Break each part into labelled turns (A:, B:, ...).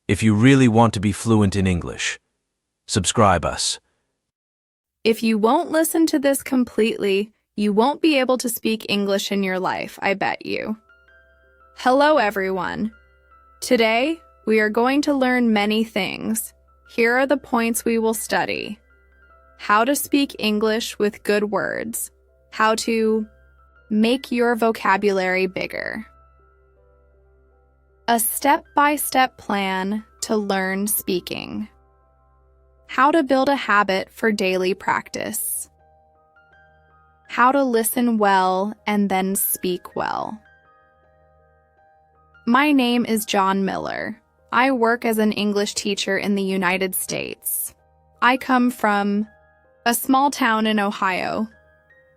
A: If you really want to be fluent in English, subscribe us.
B: If you won't listen to this completely, you won't be able to speak English in your life, I bet you. Hello, everyone. Today, we are going to learn many things. Here are the points we will study. How to speak English with good words. How to make your vocabulary bigger. A step-by-step plan to learn speaking. How to build a habit for daily practice. How to listen well and then speak well. My name is John Miller. I work as an English teacher in the United States. I come from a small town in Ohio.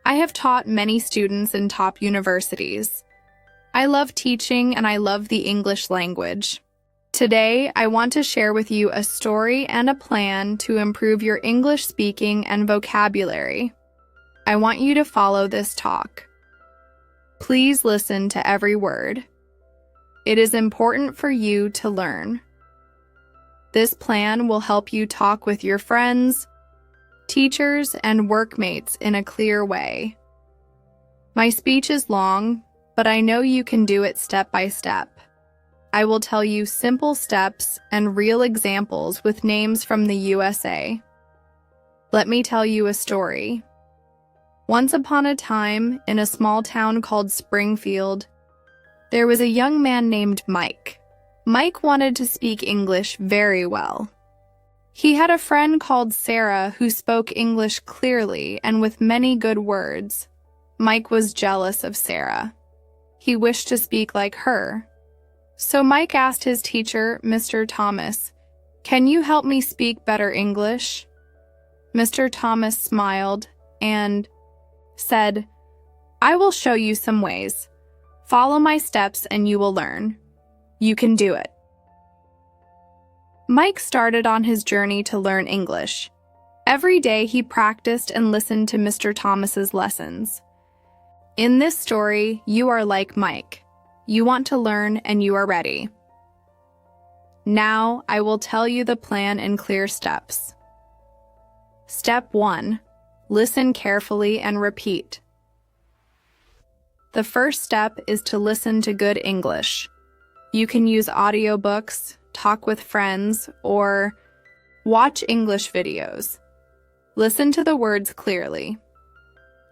B: I have taught many students in top universities. I love teaching and I love the English language. Today, I want to share with you a story and a plan to improve your English speaking and vocabulary. I want you to follow this talk. Please listen to every word. It is important for you to learn. This plan will help you talk with your friends, teachers, and workmates in a clear way. My speech is long, but I know you can do it step by step. I will tell you simple steps and real examples with names from the USA. Let me tell you a story. Once upon a time, in a small town called Springfield, there was a young man named Mike. Mike wanted to speak English very well. He had a friend called Sarah who spoke English clearly and with many good words. Mike was jealous of Sarah. He wished to speak like her. So Mike asked his teacher, Mr. Thomas, "Can you help me speak better English?" Mr. Thomas smiled and said, "I will show you some ways. Follow my steps and you will learn. You can do it." Mike started on his journey to learn English. Every day he practiced and listened to Mr. Thomas's lessons. In this story, you are like Mike. You want to learn and you are ready. Now I will tell you the plan in clear steps. Step 1. Listen carefully and repeat. The first step is to listen to good English. You can use audiobooks, talk with friends, or watch English videos. Listen to the words clearly.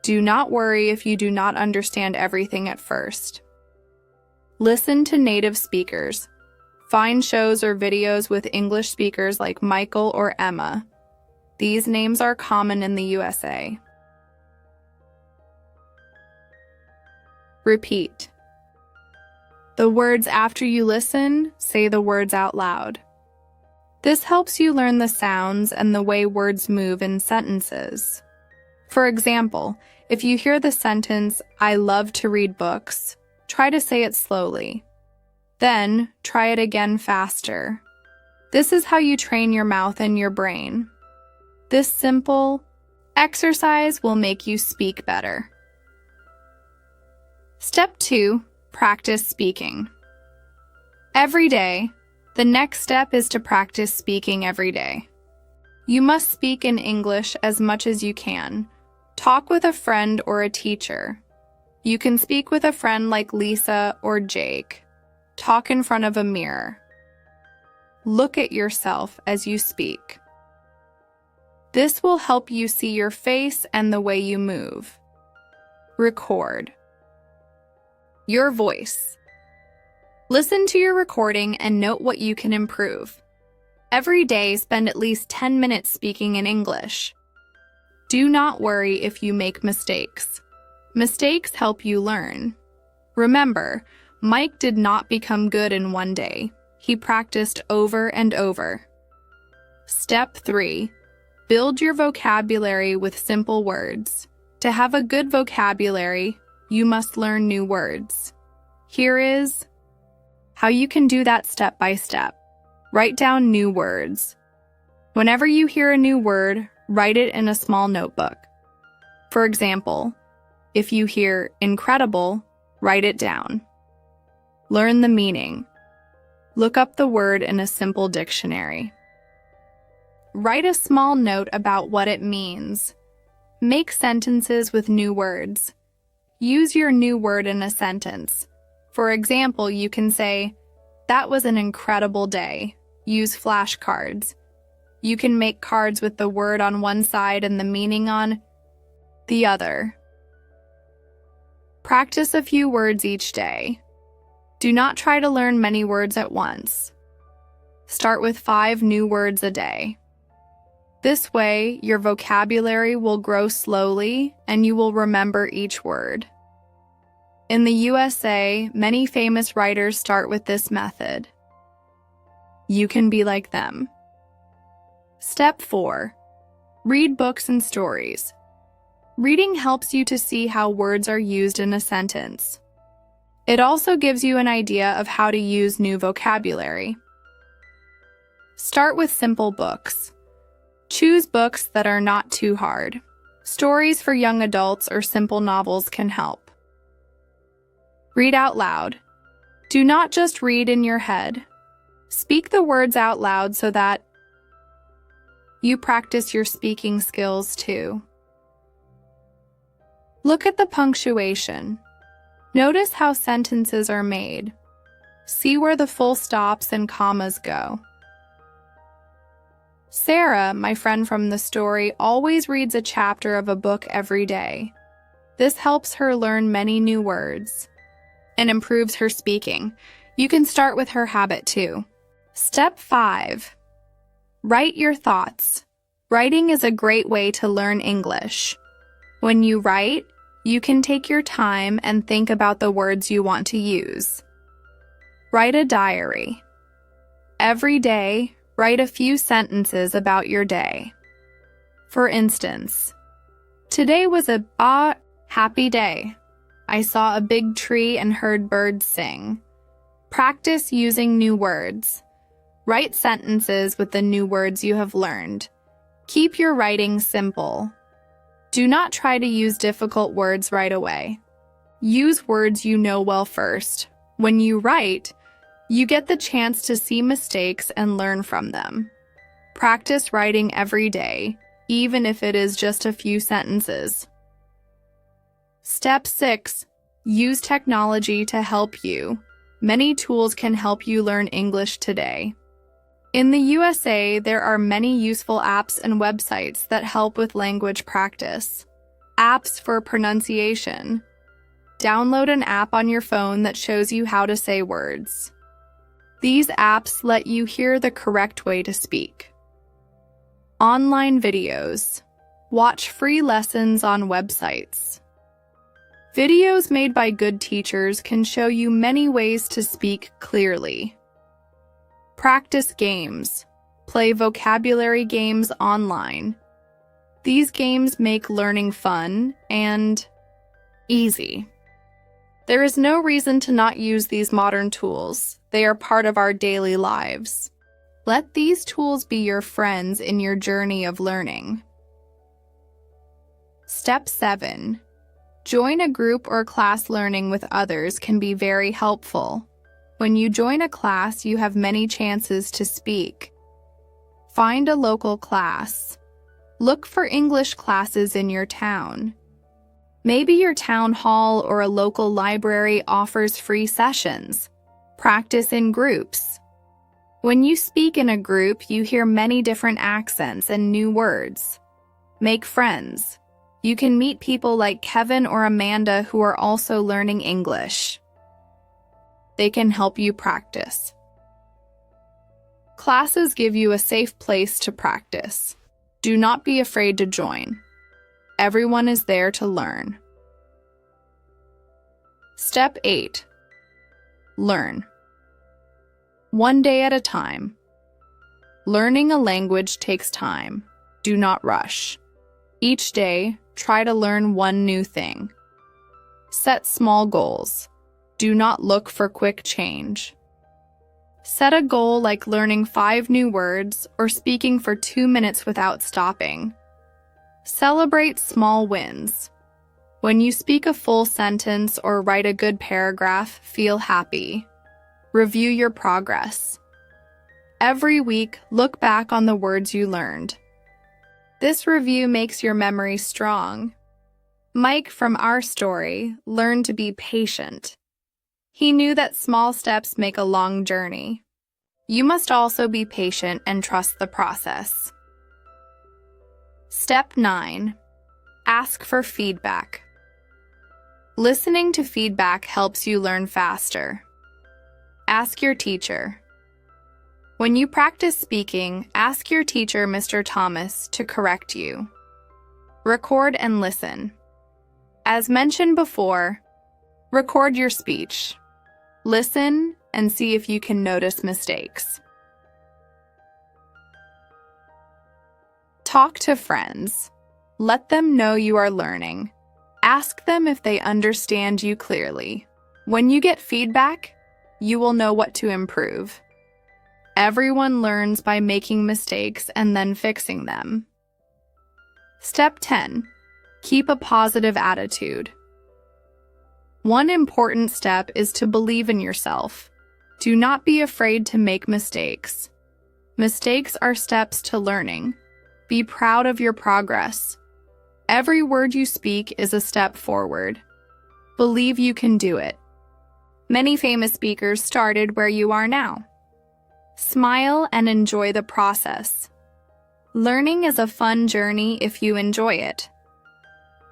B: Do not worry if you do not understand everything at first. Listen to native speakers. Find shows or videos with English speakers like Michael or Emma. These names are common in the USA. Repeat. The words after you listen, say the words out loud. This helps you learn the sounds and the way words move in sentences. For example, if you hear the sentence, "I love to read books," try to say it slowly. Then, try it again faster. This is how you train your mouth and your brain. This simple exercise will make you speak better. Step 2. Practice speaking. Every day, the next step is to practice speaking every day. You must speak in English as much as you can. Talk with a friend or a teacher. You can speak with a friend like Lisa or Jake. Talk in front of a mirror. Look at yourself as you speak. This will help you see your face and the way you move. Record. Your voice. Listen to your recording and note what you can improve. Every day, spend at least 10 minutes speaking in English. Do not worry if you make mistakes. Mistakes help you learn. Remember, Mike did not become good in one day. He practiced over and over. Step 3. Build your vocabulary with simple words. To have a good vocabulary, you must learn new words. Here is how you can do that step by step. Write down new words. Whenever you hear a new word, write it in a small notebook. For example, if you hear incredible, write it down. Learn the meaning. Look up the word in a simple dictionary. Write a small note about what it means. Make sentences with new words. Use your new word in a sentence. For example, you can say, "That was an incredible day." Use flashcards. You can make cards with the word on one side and the meaning on the other. Practice a few words each day. Do not try to learn many words at once. Start with 5 new words a day. This way, your vocabulary will grow slowly and you will remember each word. In the USA, many famous writers start with this method. You can be like them. Step 4. Read books and stories. Reading helps you to see how words are used in a sentence. It also gives you an idea of how to use new vocabulary. Start with simple books. Choose books that are not too hard. Stories for young adults or simple novels can help. Read out loud. Do not just read in your head. Speak the words out loud so that you practice your speaking skills too. Look at the punctuation. Notice how sentences are made. See where the full stops and commas go. Sarah, my friend from the story, always reads a chapter of a book every day. This helps her learn many new words and improves her speaking. You can start with her habit too. Step 5. Write your thoughts. Writing is a great way to learn English. When you write, you can take your time and think about the words you want to use. Write a diary. Every day, write a few sentences about your day. For instance, today was a happy day. I saw a big tree and heard birds sing. Practice using new words. Write sentences with the new words you have learned. Keep your writing simple. Do not try to use difficult words right away. Use words you know well first. When you write, you get the chance to see mistakes and learn from them. Practice writing every day, even if it is just a few sentences. Step 6. Use technology to help you. Many tools can help you learn English today. In the USA, there are many useful apps and websites that help with language practice. Apps for pronunciation. Download an app on your phone that shows you how to say words. These apps let you hear the correct way to speak. Online videos. Watch free lessons on websites. Videos made by good teachers can show you many ways to speak clearly. Practice games. Play vocabulary games online. These games make learning fun and easy. There is no reason to not use these modern tools. They are part of our daily lives. Let these tools be your friends in your journey of learning. Step 7. Join a group or class. Learning with others can be very helpful. When you join a class, you have many chances to speak. Find a local class. Look for English classes in your town. Maybe your town hall or a local library offers free sessions. Practice in groups. When you speak in a group, you hear many different accents and new words. Make friends. You can meet people like Kevin or Amanda who are also learning English. They can help you practice. Classes give you a safe place to practice. Do not be afraid to join. Everyone is there to learn. Step 8. Learn. One day at a time. Learning a language takes time. Do not rush. Each day, try to learn one new thing. Set small goals. Do not look for quick change. Set a goal like learning 5 new words or speaking for 2 minutes without stopping. Celebrate small wins. When you speak a full sentence or write a good paragraph, feel happy. Review your progress. Every week, look back on the words you learned. This review makes your memory strong. Mike, from our story, learned to be patient. He knew that small steps make a long journey. You must also be patient and trust the process. Step 9. Ask for feedback. Listening to feedback helps you learn faster. Ask your teacher. When you practice speaking, ask your teacher, Mr. Thomas, to correct you. Record and listen. As mentioned before, record your speech. Listen and see if you can notice mistakes. Talk to friends. Let them know you are learning. Ask them if they understand you clearly. When you get feedback, you will know what to improve. Everyone learns by making mistakes and then fixing them. Step 10. Keep a positive attitude. One important step is to believe in yourself. Do not be afraid to make mistakes. Mistakes are steps to learning. Be proud of your progress. Every word you speak is a step forward. Believe you can do it. Many famous speakers started where you are now. Smile and enjoy the process. Learning is a fun journey if you enjoy it.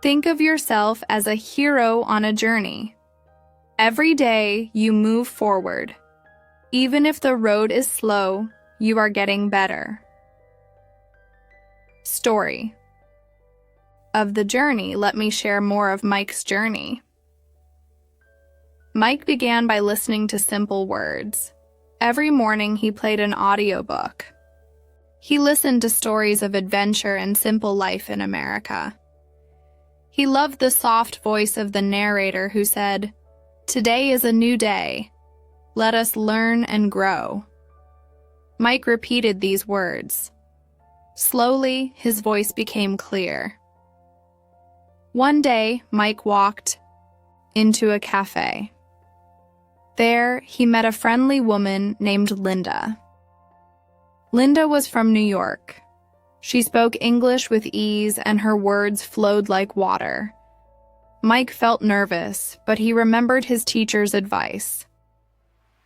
B: Think of yourself as a hero on a journey. Every day you move forward. Even if the road is slow, you are getting better. Story. Of the journey, let me share more of Mike's journey. Mike began by listening to simple words. Every morning he played an audiobook. He listened to stories of adventure and simple life in America. He loved the soft voice of the narrator who said, "Today is a new day. Let us learn and grow." Mike repeated these words. Slowly, his voice became clear. One day, Mike walked into a cafe. There, he met a friendly woman named Linda. Linda was from New York. She spoke English with ease and her words flowed like water. Mike felt nervous, but he remembered his teacher's advice.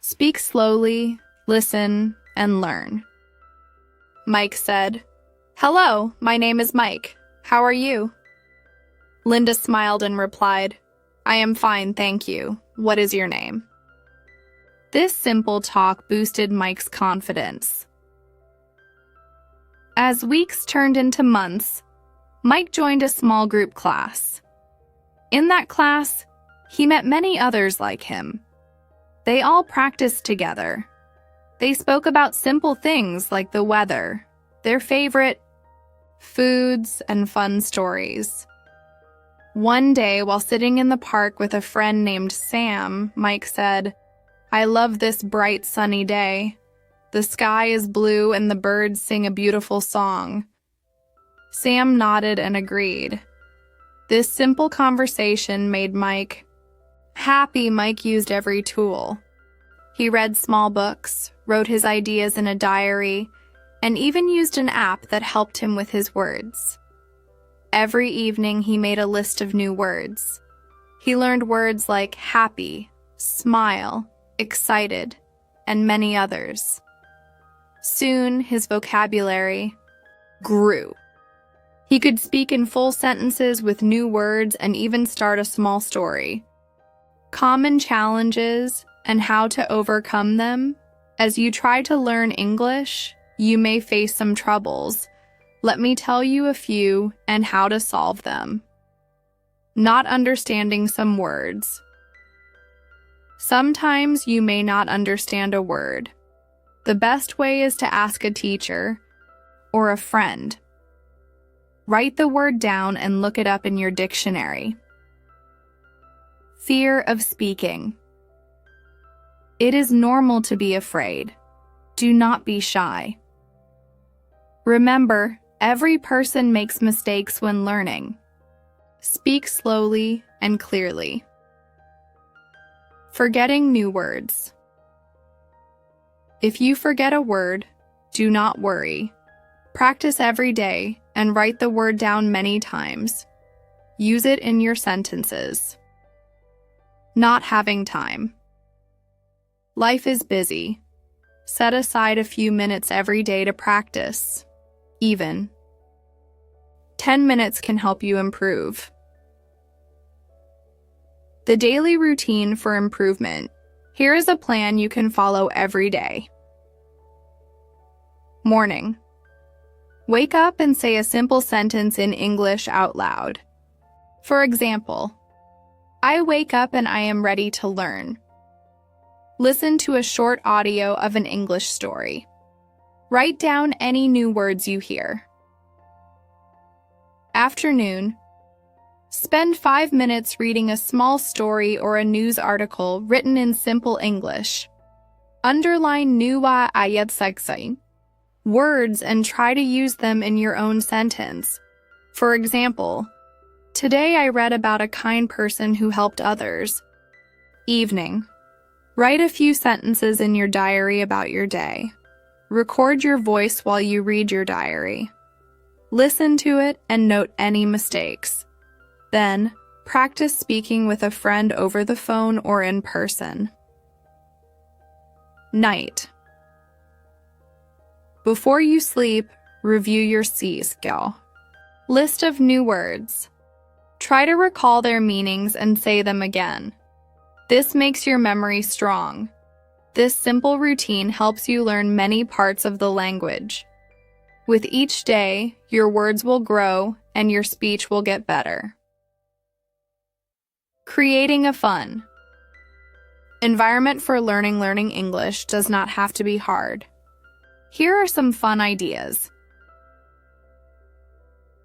B: Speak slowly, listen, and learn. Mike said, "Hello, my name is Mike. How are you?" Linda smiled and replied, "I am fine, thank you. What is your name?" This simple talk boosted Mike's confidence. As weeks turned into months, Mike joined a small group class. In that class, he met many others like him. They all practiced together. They spoke about simple things like the weather, their favorite foods, and fun stories. One day, while sitting in the park with a friend named Sam, Mike said, "I love this bright sunny day. The sky is blue and the birds sing a beautiful song." Sam nodded and agreed. This simple conversation made Mike happy. Mike used every tool. He read small books, wrote his ideas in a diary, and even used an app that helped him with his words. Every evening he made a list of new words. He learned words like happy, smile, excited, and many others. Soon his vocabulary grew. He could speak in full sentences with new words and even start a small story. Common challenges and how to overcome them. As you try to learn English, you may face some troubles. Let me tell you a few and how to solve them. Not understanding some words. Sometimes you may not understand a word. The best way is to ask a teacher or a friend. Write the word down and look it up in your dictionary. Fear of speaking. It is normal to be afraid. Do not be shy. Remember, every person makes mistakes when learning. Speak slowly and clearly. Forgetting new words. If you forget a word, do not worry. Practice every day and write the word down many times. Use it in your sentences. Not having time. Life is busy. Set aside a few minutes every day to practice. Even 10 minutes can help you improve. The daily routine for improvement. Here is a plan you can follow every day. Morning. Wake up and say a simple sentence in English out loud. For example, I wake up and I am ready to learn. Listen to a short audio of an English story. Write down any new words you hear. Afternoon. Spend 5 minutes reading a small story or a news article written in simple English. Underline nuwa ayat saksay words and try to use them in your own sentence. For example, today I read about a kind person who helped others. Evening. Write a few sentences in your diary about your day. Record your voice while you read your diary. Listen to it and note any mistakes. Then, practice speaking with a friend over the phone or in person. Night. Before you sleep, review your C skill. List of new words. Try to recall their meanings and say them again. This makes your memory strong. This simple routine helps you learn many parts of the language. With each day, your words will grow and your speech will get better. Creating a fun environment for learning English does not have to be hard. Here are some fun ideas.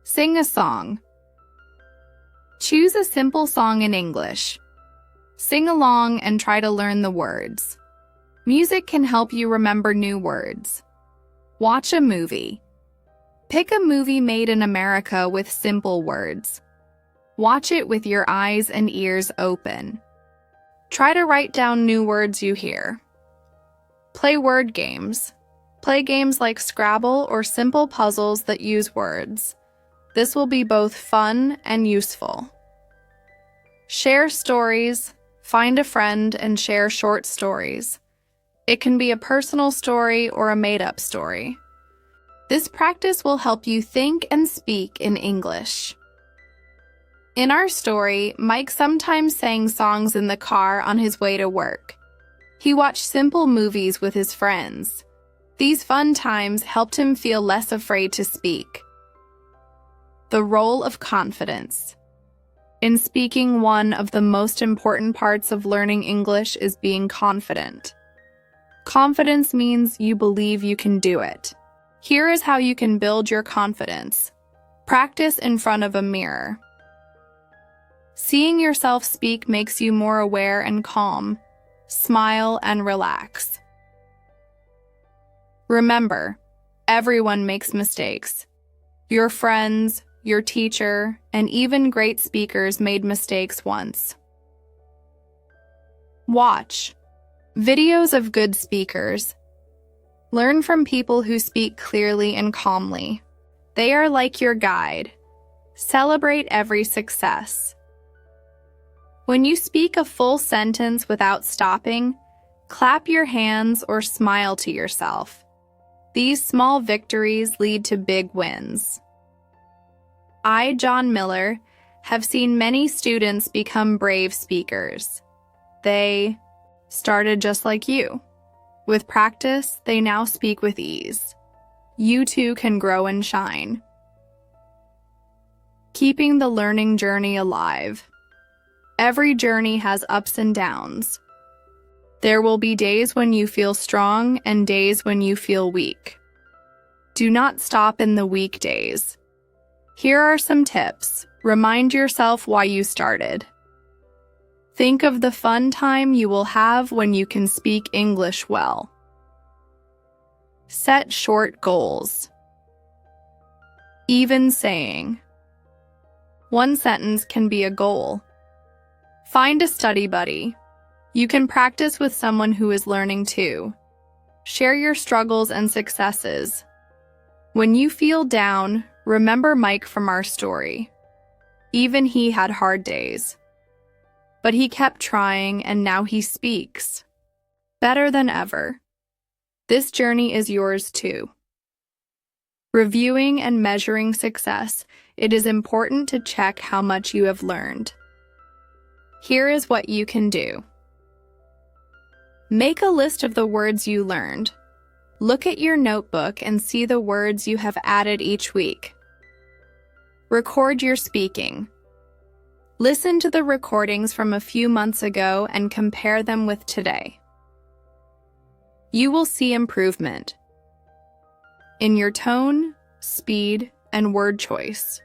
B: Sing a song. Choose a simple song in English. Sing along and try to learn the words. Music can help you remember new words. Watch a movie. Pick a movie made in America with simple words. Watch it with your eyes and ears open. Try to write down new words you hear. Play word games. Play games like Scrabble or simple puzzles that use words. This will be both fun and useful. Share stories. Find a friend and share short stories. It can be a personal story or a made-up story. This practice will help you think and speak in English. In our story, Mike sometimes sang songs in the car on his way to work. He watched simple movies with his friends. These fun times helped him feel less afraid to speak. The role of confidence. In speaking, one of the most important parts of learning English is being confident. Confidence means you believe you can do it. Here is how you can build your confidence. Practice in front of a mirror. Seeing yourself speak makes you more aware and calm. Smile and relax. Remember, everyone makes mistakes. Your friends, your teacher, and even great speakers made mistakes once. Watch videos of good speakers. Learn from people who speak clearly and calmly. They are like your guide. Celebrate every success. When you speak a full sentence without stopping, clap your hands or smile to yourself. These small victories lead to big wins. I, John Miller, have seen many students become brave speakers. They started just like you. With practice, they now speak with ease. You too can grow and shine. Keeping the learning journey alive. Every journey has ups and downs. There will be days when you feel strong and days when you feel weak. Do not stop in the weak days. Here are some tips. Remind yourself why you started. Think of the fun time you will have when you can speak English well. Set short goals. Even saying. One sentence can be a goal. Find a study buddy. You can practice with someone who is learning too. Share your struggles and successes. When you feel down, remember Mike from our story. Even he had hard days. But he kept trying, and now he speaks. Better than ever. This journey is yours too. Reviewing and measuring success, it is important to check how much you have learned. Here is what you can do. Make a list of the words you learned. Look at your notebook and see the words you have added each week. Record your speaking. Listen to the recordings from a few months ago and compare them with today. You will see improvement in your tone, speed, and word choice.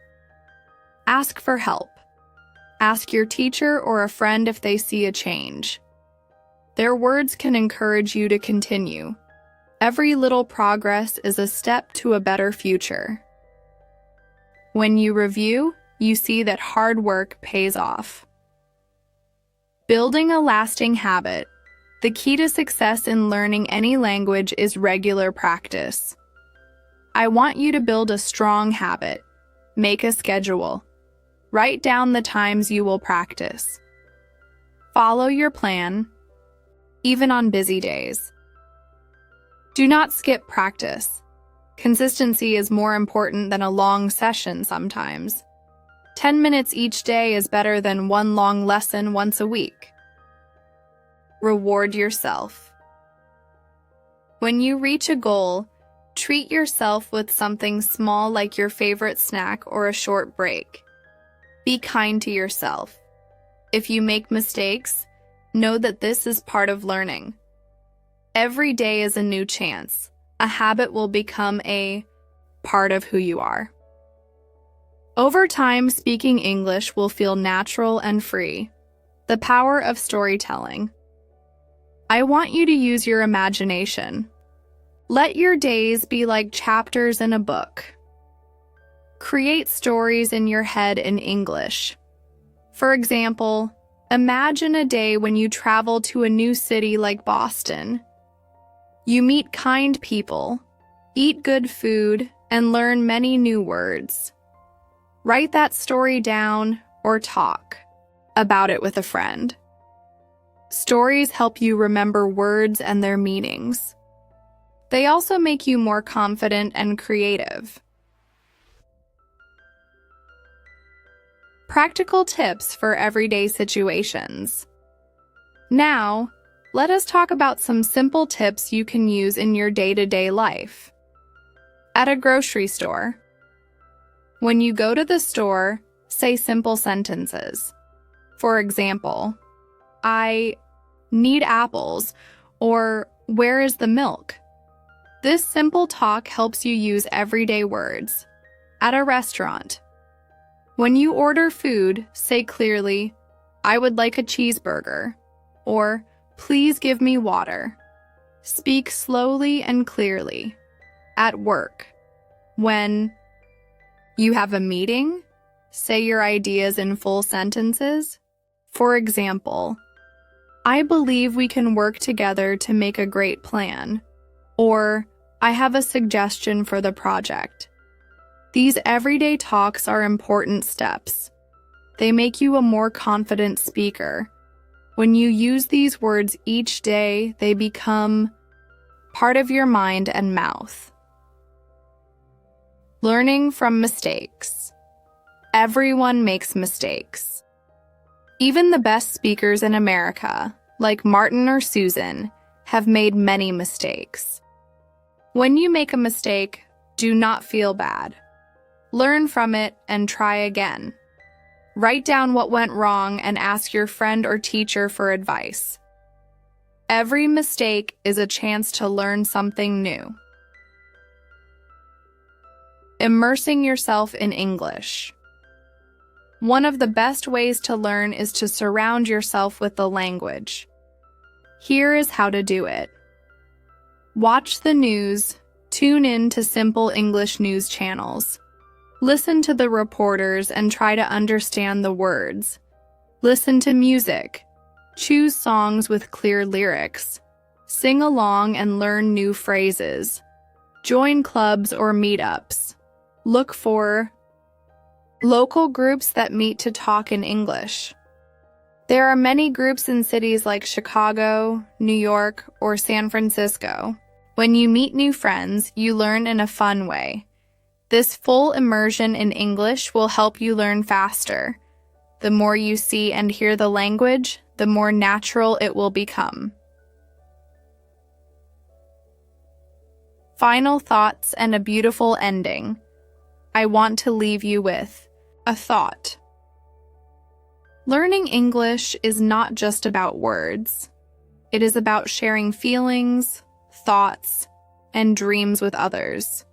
B: Ask for help. Ask your teacher or a friend if they see a change. Their words can encourage you to continue. Every little progress is a step to a better future. When you review, you see that hard work pays off. Building a lasting habit. The key to success in learning any language is regular practice. I want you to build a strong habit. Make a schedule. Write down the times you will practice. Follow your plan, even on busy days. Do not skip practice. Consistency is more important than a long session sometimes. 10 minutes each day is better than one long lesson once a week. Reward yourself. When you reach a goal, treat yourself with something small like your favorite snack or a short break. Be kind to yourself. If you make mistakes, know that this is part of learning. Every day is a new chance. A habit will become a part of who you are. Over time, speaking English will feel natural and free. The power of storytelling. I want you to use your imagination. Let your days be like chapters in a book. Create stories in your head in English. For example, imagine a day when you travel to a new city like Boston. You meet kind people, eat good food, and learn many new words. Write that story down or talk about it with a friend. Stories help you remember words and their meanings. They also make you more confident and creative. Practical tips for everyday situations. Now, let us talk about some simple tips you can use in your day-to-day life. At a grocery store. When you go to the store, say simple sentences. For example, I need apples, or where is the milk? This simple talk helps you use everyday words. At a restaurant. When you order food, say clearly, I would like a cheeseburger, or please give me water. Speak slowly and clearly. At work. When you have a meeting, say your ideas in full sentences. For example, I believe we can work together to make a great plan. Or, I have a suggestion for the project. These everyday talks are important steps. They make you a more confident speaker. When you use these words each day, they become part of your mind and mouth. Learning from mistakes. Everyone makes mistakes. Even the best speakers in America, like Martin or Susan, have made many mistakes. When you make a mistake, do not feel bad. Learn from it and try again. Write down what went wrong and ask your friend or teacher for advice. Every mistake is a chance to learn something new. Immersing yourself in English. One of the best ways to learn is to surround yourself with the language. Here is how to do it. Watch the news. Tune in to simple English news channels. Listen to the reporters and try to understand the words. Listen to music. Choose songs with clear lyrics. Sing along and learn new phrases. Join clubs or meetups. Look for local groups that meet to talk in English. There are many groups in cities like Chicago, New York, or San Francisco. When you meet new friends, you learn in a fun way. This full immersion in English will help you learn faster. The more you see and hear the language, the more natural it will become. Final thoughts and a beautiful ending. I want to leave you with a thought. Learning English is not just about words. It is about sharing feelings, thoughts, and dreams with others.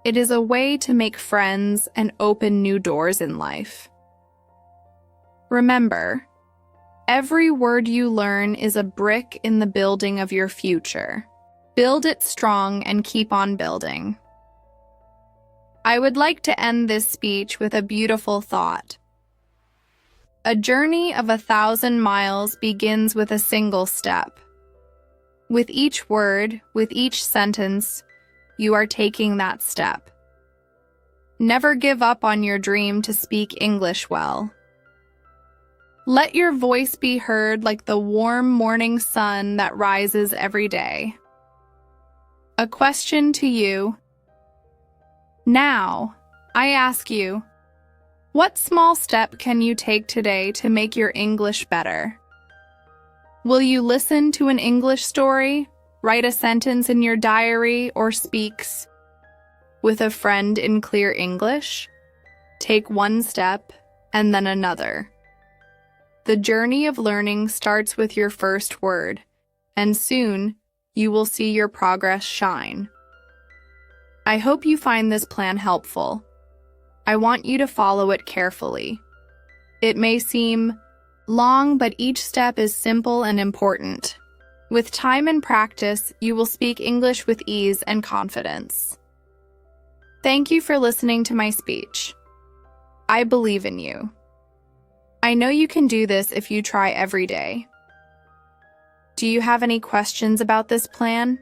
B: It is a way to make friends and open new doors in life. Remember, every word you learn is a brick in the building of your future. Build it strong and keep on building. I would like to end this speech with a beautiful thought. A journey of 1,000 miles begins with a single step. With each word, with each sentence, you are taking that step. Never give up on your dream to speak English well. Let your voice be heard like the warm morning sun that rises every day. A question to you. Now, I ask you, what small step can you take today to make your English better? Will you listen to an English story, write a sentence in your diary, or speaks with a friend in clear English? Take one step and then another. The journey of learning starts with your first word, and soon you will see your progress shine. I hope you find this plan helpful. I want you to follow it carefully. It may seem long, but each step is simple and important. With time and practice, you will speak English with ease and confidence. Thank you for listening to my speech. I believe in you. I know you can do this if you try every day. Do you have any questions about this plan?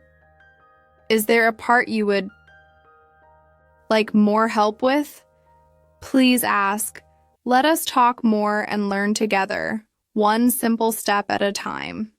B: Is there a part you would like more help with? Please ask. Let us talk more and learn together, one simple step at a time.